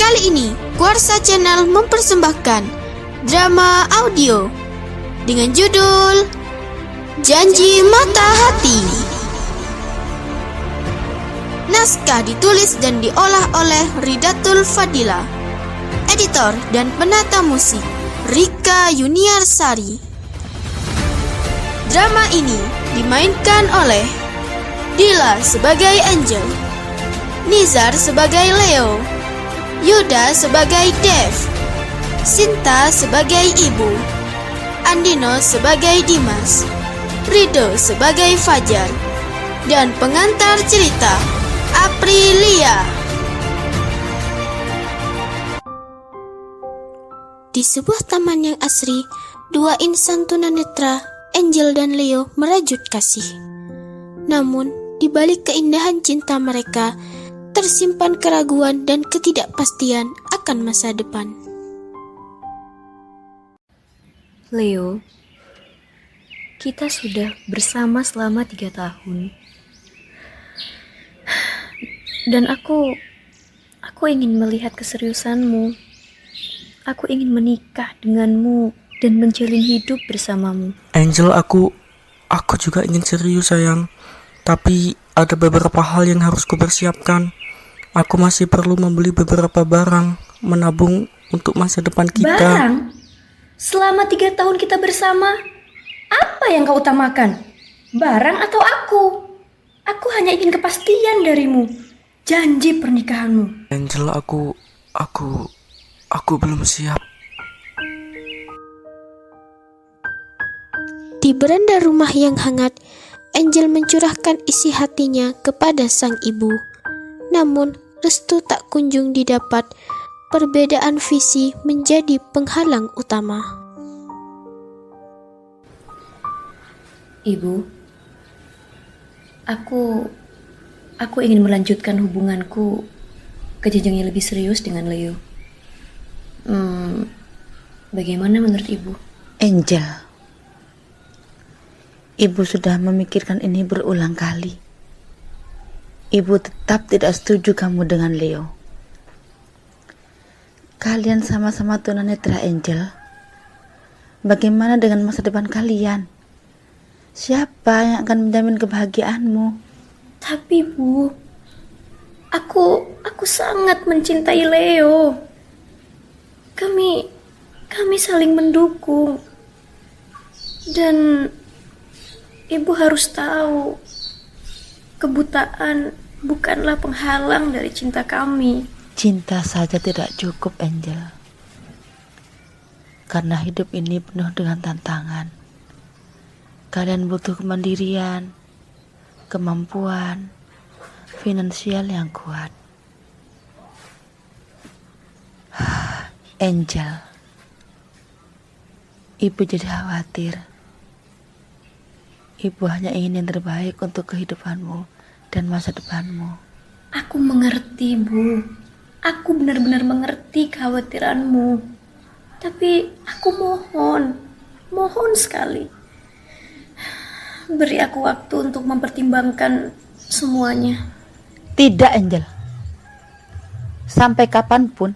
Kali ini, Kuarsa Channel mempersembahkan drama audio dengan judul Janji Mata Hati. Naskah ditulis dan diolah oleh Ridatul Fadila. Editor dan penata musik Rika Yuniarsari. Drama ini dimainkan oleh Dila sebagai Angel, Nizar sebagai Leo, Yuda sebagai Dev, Sinta sebagai Ibu, Andino sebagai Dimas, Rido sebagai Fajar, dan pengantar cerita Aprilia. Di sebuah taman yang asri, dua insan tunanetra, Angel dan Leo, merajut kasih. Namun, di balik keindahan cinta mereka, tersimpan keraguan dan ketidakpastian akan masa depan. Leo, kita sudah bersama selama 3 tahun. Dan aku ingin melihat keseriusanmu. Aku ingin menikah denganmu dan menjalin hidup bersamamu. Angel, aku juga ingin serius sayang. Tapi ada beberapa hal yang harus kupersiapkan. Aku masih perlu membeli beberapa barang, menabung untuk masa depan kita. Barang? Selama 3 tahun kita bersama, apa yang kau utamakan? Barang atau aku? Aku hanya ingin kepastian darimu. Janji pernikahanmu. Angel, aku belum siap. Di beranda rumah yang hangat, Angel mencurahkan isi hatinya kepada sang ibu. Namun, restu tak kunjung didapat. Perbedaan visi menjadi penghalang utama. Ibu, aku ingin melanjutkan hubunganku ke jenjang yang lebih serius dengan Leo. Bagaimana menurut Ibu? Angel, Ibu sudah memikirkan ini berulang kali. Ibu tetap tidak setuju kamu dengan Leo. Kalian sama-sama tunanetra, Angel. Bagaimana dengan masa depan kalian? Siapa yang akan menjamin kebahagiaanmu? Tapi Bu, aku sangat mencintai Leo. Kami saling mendukung. Dan Ibu harus tahu, kebutaan bukanlah penghalang dari cinta kami. Cinta saja tidak cukup, Angel. Karena hidup ini penuh dengan tantangan. Kalian butuh kemandirian, kemampuan, finansial yang kuat. Angel, Ibu jadi khawatir. Ibu hanya ingin yang terbaik untuk kehidupanmu dan masa depanmu. Aku mengerti, Bu. Aku benar-benar mengerti kekhawatiranmu. Tapi aku mohon sekali. Beri aku waktu untuk mempertimbangkan semuanya. Tidak, Angel. Sampai kapanpun,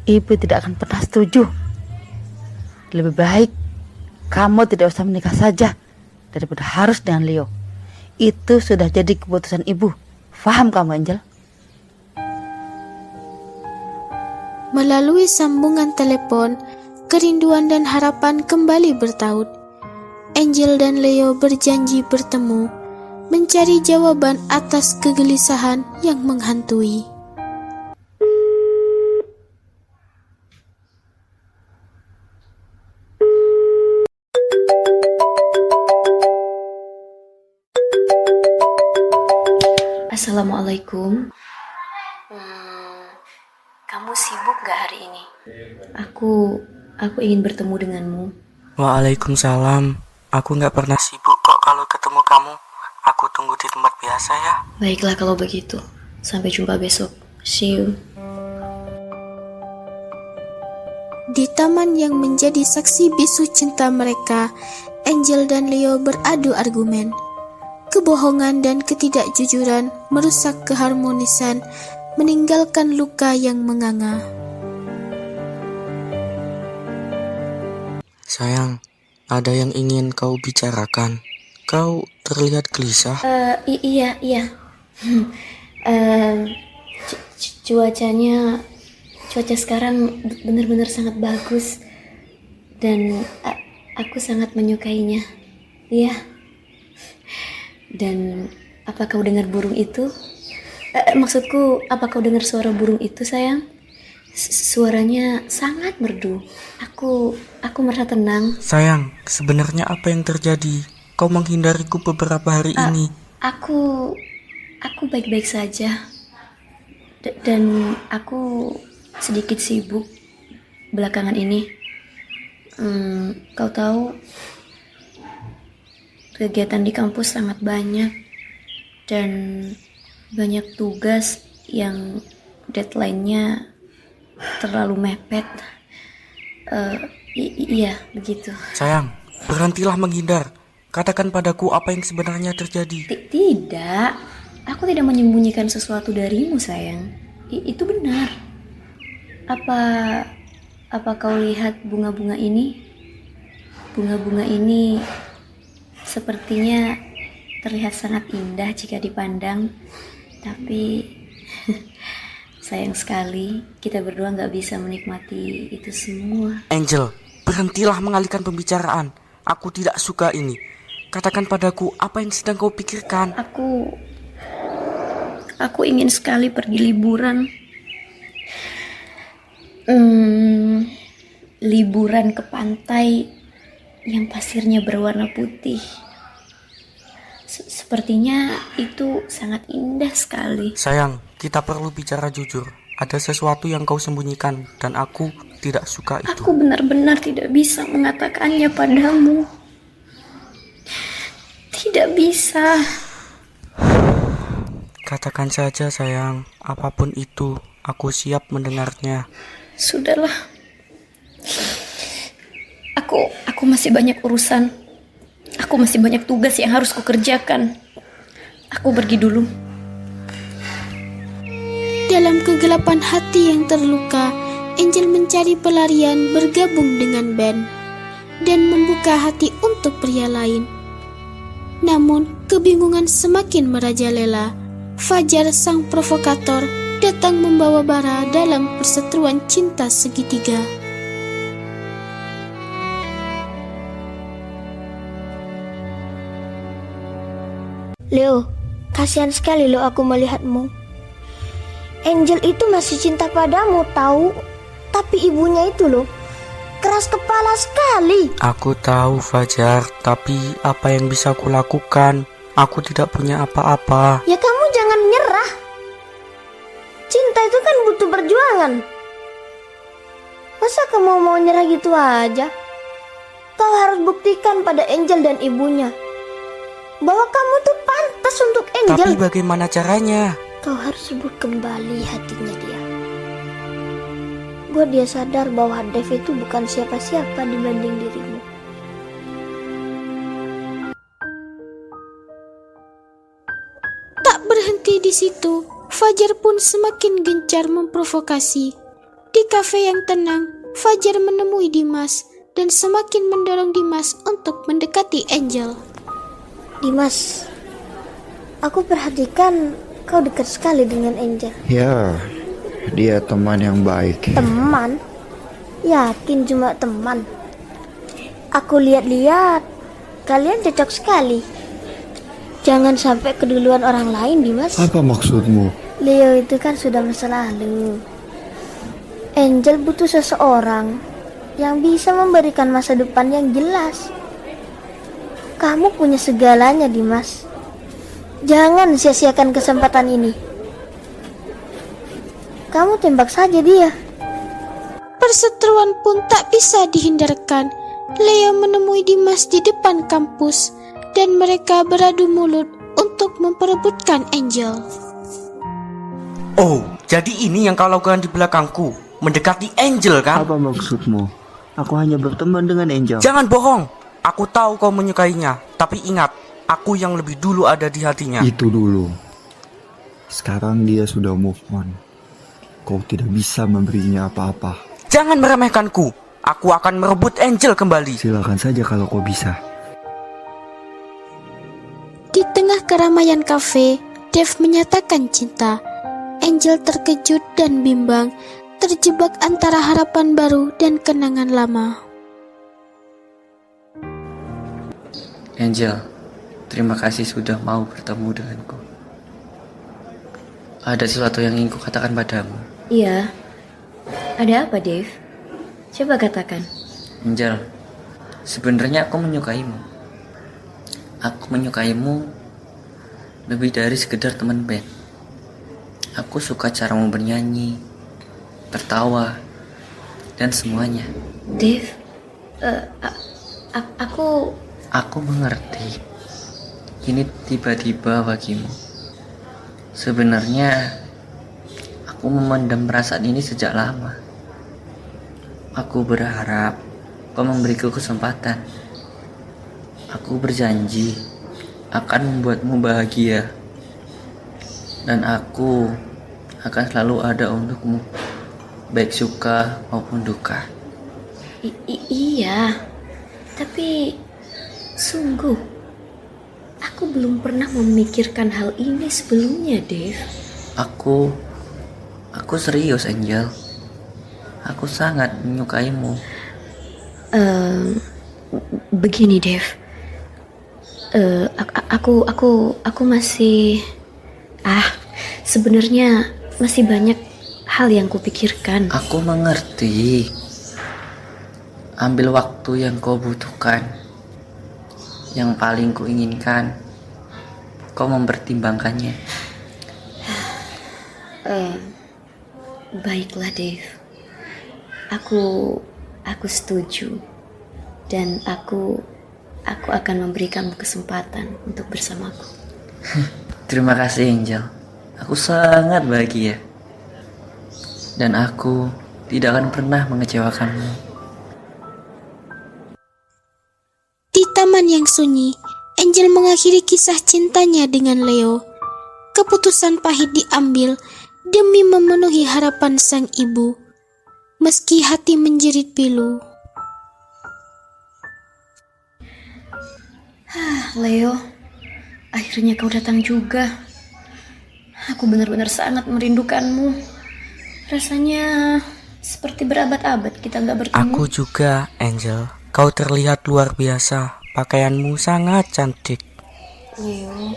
Ibu tidak akan pernah setuju. Lebih baik kamu tidak usah menikah saja daripada harus dengan Leo. Itu sudah jadi keputusan Ibu. Faham kamu, Angel? Melalui sambungan telepon, kerinduan dan harapan kembali bertaut. Angel dan Leo berjanji bertemu, mencari jawaban atas kegelisahan yang menghantui. Assalamualaikum. Kamu sibuk gak hari ini? Aku ingin bertemu denganmu. Waalaikumsalam. Aku gak pernah sibuk kok kalau ketemu kamu. Aku tunggu di tempat biasa ya. Baiklah kalau begitu. Sampai jumpa besok. See you. Di taman yang menjadi saksi bisu cinta mereka, Angel dan Leo beradu argumen. Kebohongan dan ketidakjujuran merusak keharmonisan, meninggalkan luka yang menganga. Sayang, ada yang ingin kau bicarakan. Kau terlihat gelisah. Iya, iya. Cuacanya, cuaca sekarang benar-benar sangat bagus. Dan aku sangat menyukainya. Iya. Dan apa kau dengar burung itu? Maksudku, apa kau dengar suara burung itu, sayang? Suaranya sangat merdu. Aku merasa tenang. Sayang, sebenarnya apa yang terjadi? Kau menghindariku beberapa hari ini. Aku baik-baik saja. Dan aku sedikit sibuk belakangan ini. Kau tahu, kegiatan di kampus sangat banyak dan banyak tugas yang deadline-nya terlalu mepet. Iya, begitu. Sayang, berhentilah menghindar. Katakan padaku apa yang sebenarnya terjadi. Tidak, aku tidak menyembunyikan sesuatu darimu, sayang. Itu benar. Apa kau lihat bunga-bunga ini? Bunga-bunga ini sepertinya terlihat sangat indah jika dipandang, tapi sayang sekali kita berdua nggak bisa menikmati itu semua. Angel, berhentilah mengalihkan pembicaraan. Aku tidak suka ini. Katakan padaku apa yang sedang kau pikirkan. Aku ingin sekali pergi liburan. Liburan ke pantai yang pasirnya berwarna putih. Sepertinya itu sangat indah sekali. Sayang, kita perlu bicara jujur. Ada sesuatu yang kau sembunyikan dan aku tidak suka itu. Aku benar-benar tidak bisa mengatakannya padamu. Tidak bisa. Katakan saja sayang, apapun itu, aku siap mendengarnya. Sudahlah. Aku masih banyak urusan. Aku masih banyak tugas yang harus kukerjakan. Aku pergi dulu. Dalam kegelapan hati yang terluka, Angel mencari pelarian bergabung dengan Ben dan membuka hati untuk pria lain. Namun, kebingungan semakin merajalela. Fajar sang provokator datang membawa bara dalam perseteruan cinta segitiga. Leo, kasihan sekali lo aku melihatmu. Angel itu masih cinta padamu tahu, tapi ibunya itu loh keras kepala sekali. Aku tahu Fajar, tapi apa yang bisa aku lakukan? Aku tidak punya apa-apa. Ya kamu jangan menyerah. Cinta itu kan butuh perjuangan. Masa kamu mau nyerah gitu aja? Kau harus buktikan pada Angel dan ibunya bahwa kamu tuh pantas untuk Angel. Tapi bagaimana caranya? Kau harus rebut kembali hatinya dia. Buat dia sadar bahwa Dev itu bukan siapa-siapa dibanding dirimu. Tak berhenti di situ, Fajar pun semakin gencar memprovokasi. Di kafe yang tenang, Fajar menemui Dimas dan semakin mendorong Dimas untuk mendekati Angel. Dimas, aku perhatikan kau dekat sekali dengan Angel. Ya, dia teman yang baik. Teman? Yakin cuma teman? Aku lihat-lihat, kalian cocok sekali. Jangan sampai keduluan orang lain, Dimas. Apa maksudmu? Leo itu kan sudah masa lalu. Angel butuh seseorang yang bisa memberikan masa depan yang jelas. Kamu punya segalanya, Dimas. Jangan sia-siakan kesempatan ini. Kamu tembak saja dia. Perseteruan pun tak bisa dihindarkan. Leo menemui Dimas di depan kampus dan mereka beradu mulut untuk memperebutkan Angel. Oh, jadi ini yang kau lakukan di belakangku, mendekati Angel kan? Apa maksudmu? Aku hanya berteman dengan Angel. Jangan bohong. Aku tahu kau menyukainya, tapi ingat, aku yang lebih dulu ada di hatinya. Itu dulu. Sekarang dia sudah move on. Kau tidak bisa memberinya apa-apa. Jangan meremehkanku. Aku akan merebut Angel kembali. Silakan saja kalau kau bisa. Di tengah keramaian kafe, Dave menyatakan cinta. Angel terkejut dan bimbang, terjebak antara harapan baru dan kenangan lama. Angel, terima kasih sudah mau bertemu denganku. Ada sesuatu yang ingin kukatakan padamu. Iya. Ada apa, Dave? Coba katakan. Angel, sebenarnya aku menyukaimu. Aku menyukaimu lebih dari sekedar teman band. Aku suka caramu bernyanyi, tertawa, dan semuanya. Dave, aku... Aku mengerti. Ini tiba-tiba bagimu. Sebenarnya aku memendam perasaan ini sejak lama. Aku berharap kau memberiku kesempatan. Aku berjanji akan membuatmu bahagia. Dan aku akan selalu ada untukmu, baik suka maupun duka. Iya, tapi sungguh, aku belum pernah memikirkan hal ini sebelumnya, Dave. Aku serius, Angel. Aku sangat menyukaimu. Begini, Dave. Aku masih... sebenarnya masih banyak hal yang kupikirkan. Aku mengerti. Ambil waktu yang kau butuhkan. Yang paling kuinginkan, kau mempertimbangkannya. Baiklah, Dave. Aku setuju. Dan aku akan memberikanmu kesempatan untuk bersamaku. Terima kasih, Angel. Aku sangat bahagia. Dan aku tidak akan pernah mengecewakanmu. Di taman yang sunyi, Angel mengakhiri kisah cintanya dengan Leo. Keputusan pahit diambil demi memenuhi harapan sang ibu, meski hati menjerit pilu. Leo, akhirnya kau datang juga. Aku benar-benar sangat merindukanmu. Rasanya seperti berabad-abad kita gak bertemu. Aku juga, Angel. Kau terlihat luar biasa. Pakaianmu sangat cantik. Leo,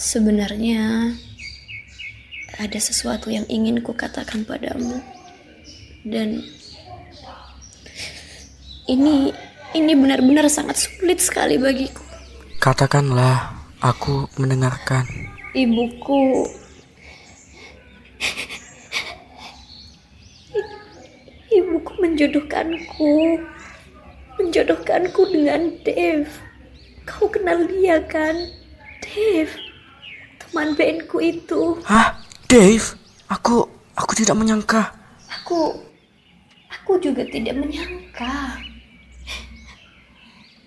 sebenarnya ada sesuatu yang ingin kukatakan padamu. Dan ini benar-benar sangat sulit sekali bagiku. Katakanlah, aku mendengarkan. Ibuku menjodohkanku dengan Dave. Kau kenal dia kan? Dave, teman bandku itu. Hah? Dave? Aku tidak menyangka. Aku juga tidak menyangka.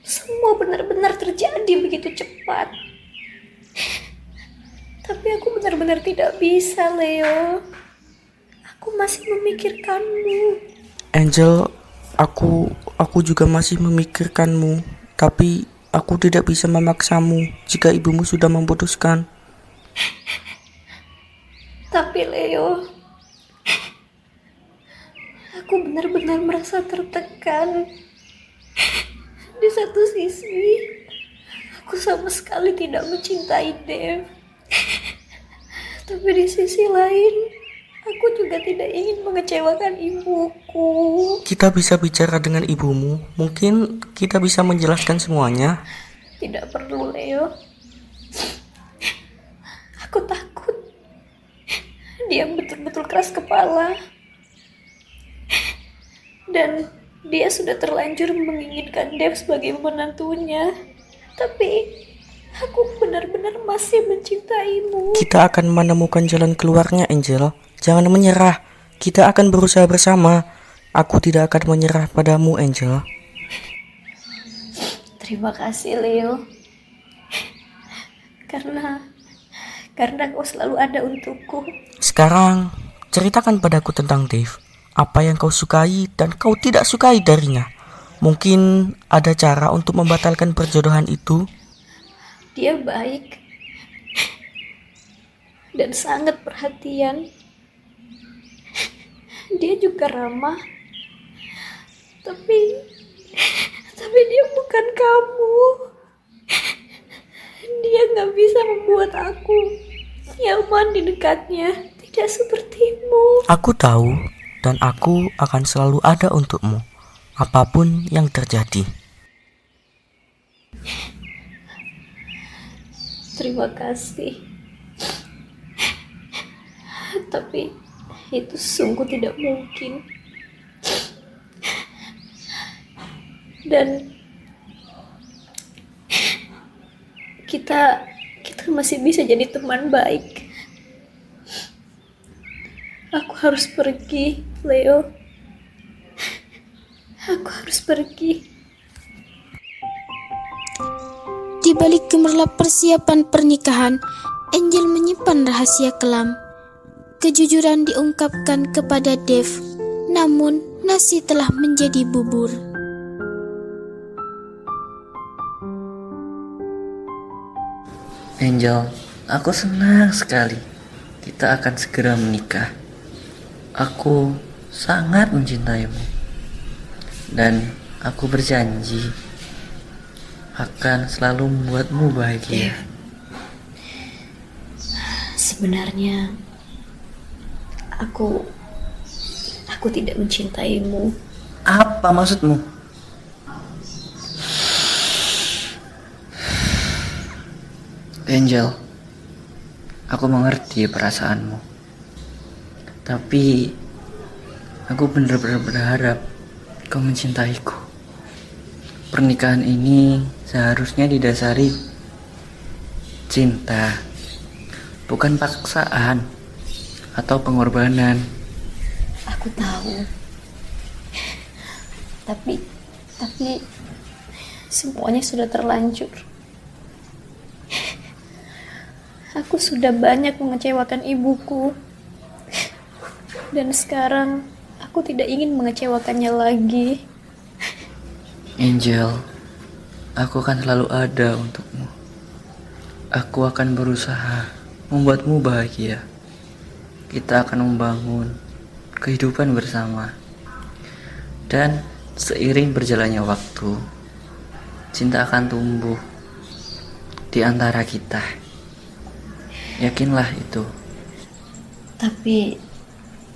Semua benar-benar terjadi begitu cepat. Tapi aku benar-benar tidak bisa, Leo. Aku masih memikirkanmu. Angel, aku juga masih memikirkanmu. Tapi aku tidak bisa memaksamu jika ibumu sudah memutuskan. Tapi Leo, aku benar-benar merasa tertekan. Di satu sisi, aku sama sekali tidak mencintai Dave. Tapi di sisi lain, aku juga tidak ingin mengecewakan ibuku. Kita bisa bicara dengan ibumu. Mungkin kita bisa menjelaskan semuanya. Tidak perlu, Leo. Aku takut. Dia betul-betul keras kepala. Dan dia sudah terlanjur menginginkan Dave sebagai menantunya. Tapi aku benar-benar masih mencintaimu. Kita akan menemukan jalan keluarnya, Angel. Jangan menyerah. Kita akan berusaha bersama. Aku tidak akan menyerah padamu, Angel. Terima kasih, Leo. Karena kau selalu ada untukku. Sekarang, ceritakan padaku tentang Dave. apa yang kau sukai dan kau tidak sukai darinya. Mungkin ada cara untuk membatalkan perjodohan itu. Dia baik dan sangat perhatian. Dia juga ramah. Tapi dia bukan kamu. Dia gak bisa membuat aku nyaman di dekatnya. Tidak sepertimu. Aku tahu dan aku akan selalu ada untukmu, apapun yang terjadi. Terima kasih. Tapi itu sungguh tidak mungkin. Dan kita masih bisa jadi teman baik. Aku harus pergi, Leo. Aku harus pergi. Di balik gemerlap persiapan pernikahan, Angel menyimpan rahasia kelam. Kejujuran diungkapkan kepada Dev, namun nasi telah menjadi bubur. Angel, aku senang sekali. Kita akan segera menikah. Aku sangat mencintaimu. Dan aku berjanji akan selalu membuatmu bahagia. Sebenarnya aku tidak mencintaimu. Apa maksudmu? Angel, aku mengerti perasaanmu. Tapi aku benar-benar berharap kau mencintaiku. Pernikahan ini seharusnya didasari cinta, bukan paksaan atau pengorbanan. Aku tahu. Tapi semuanya sudah terlanjur. Aku sudah banyak mengecewakan ibuku. Dan sekarang aku tidak ingin mengecewakannya lagi. Angel, aku akan selalu ada untukmu. Aku akan berusaha membuatmu bahagia. Kita akan membangun kehidupan bersama. Dan seiring berjalannya waktu, cinta akan tumbuh di antara kita. Yakinlah itu.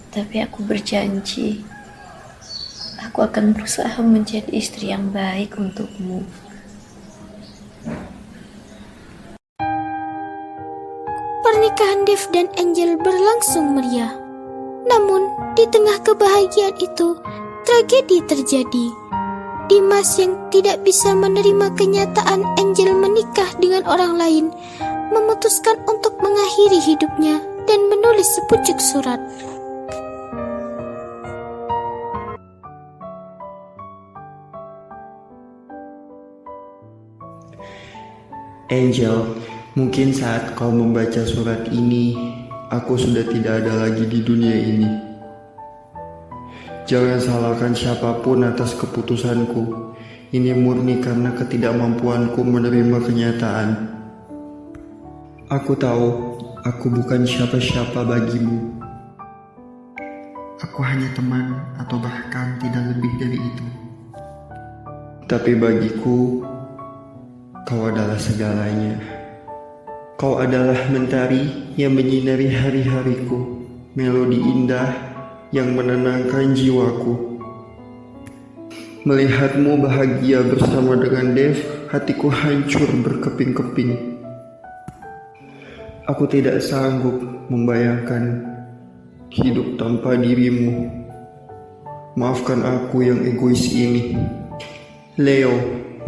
Tapi aku berjanji, aku akan berusaha menjadi istri yang baik untukmu. Pernikahan Dev dan Angel berlangsung meriah. Namun, di tengah kebahagiaan itu, tragedi terjadi. Dimas yang tidak bisa menerima kenyataan Angel menikah dengan orang lain, memutuskan untuk mengakhiri hidupnya dan menulis sepucuk surat. Angel, mungkin saat kau membaca surat ini, aku sudah tidak ada lagi di dunia ini. Jangan salahkan siapapun atas keputusanku. Ini murni karena ketidakmampuanku menerima kenyataan. Aku tahu, aku bukan siapa-siapa bagimu. Aku hanya teman atau bahkan tidak lebih dari itu. Tapi bagiku, kau adalah segalanya. Kau adalah mentari yang menyinari hari-hariku, melodi indah yang menenangkan jiwaku. Melihatmu bahagia bersama dengan Dev, hatiku hancur berkeping-keping. Aku tidak sanggup membayangkan hidup tanpa dirimu. Maafkan aku yang egois ini. Leo,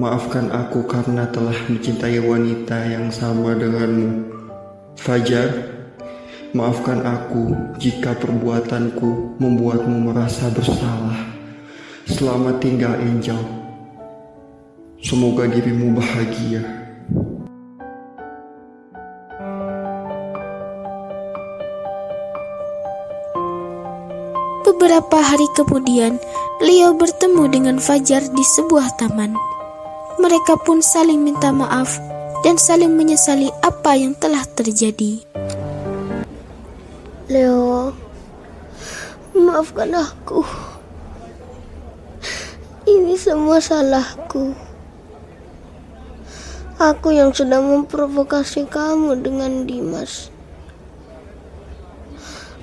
maafkan aku karena telah mencintai wanita yang sama denganmu. Fajar, maafkan aku jika perbuatanku membuatmu merasa bersalah. Selamat tinggal, Angel. Semoga dirimu bahagia. Beberapa hari kemudian, Leo bertemu dengan Fajar di sebuah taman. Mereka pun saling minta maaf dan saling menyesali apa yang telah terjadi. Leo, maafkan aku. Ini semua salahku. Aku yang sudah memprovokasi kamu dengan Dimas.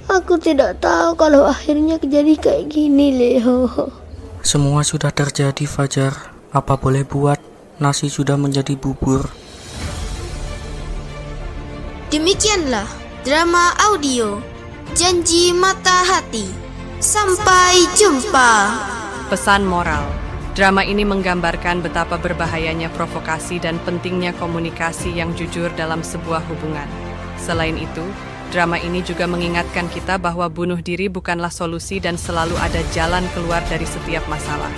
Aku tidak tahu kalau akhirnya jadi kayak gini, Leo. Semua sudah terjadi, Fajar. Apa boleh buat, nasi sudah menjadi bubur. Demikianlah drama audio Janji Mata Hati. Sampai jumpa. Pesan moral. Drama ini menggambarkan betapa berbahayanya provokasi dan pentingnya komunikasi yang jujur dalam sebuah hubungan. Selain itu, drama ini juga mengingatkan kita bahwa bunuh diri bukanlah solusi dan selalu ada jalan keluar dari setiap masalah.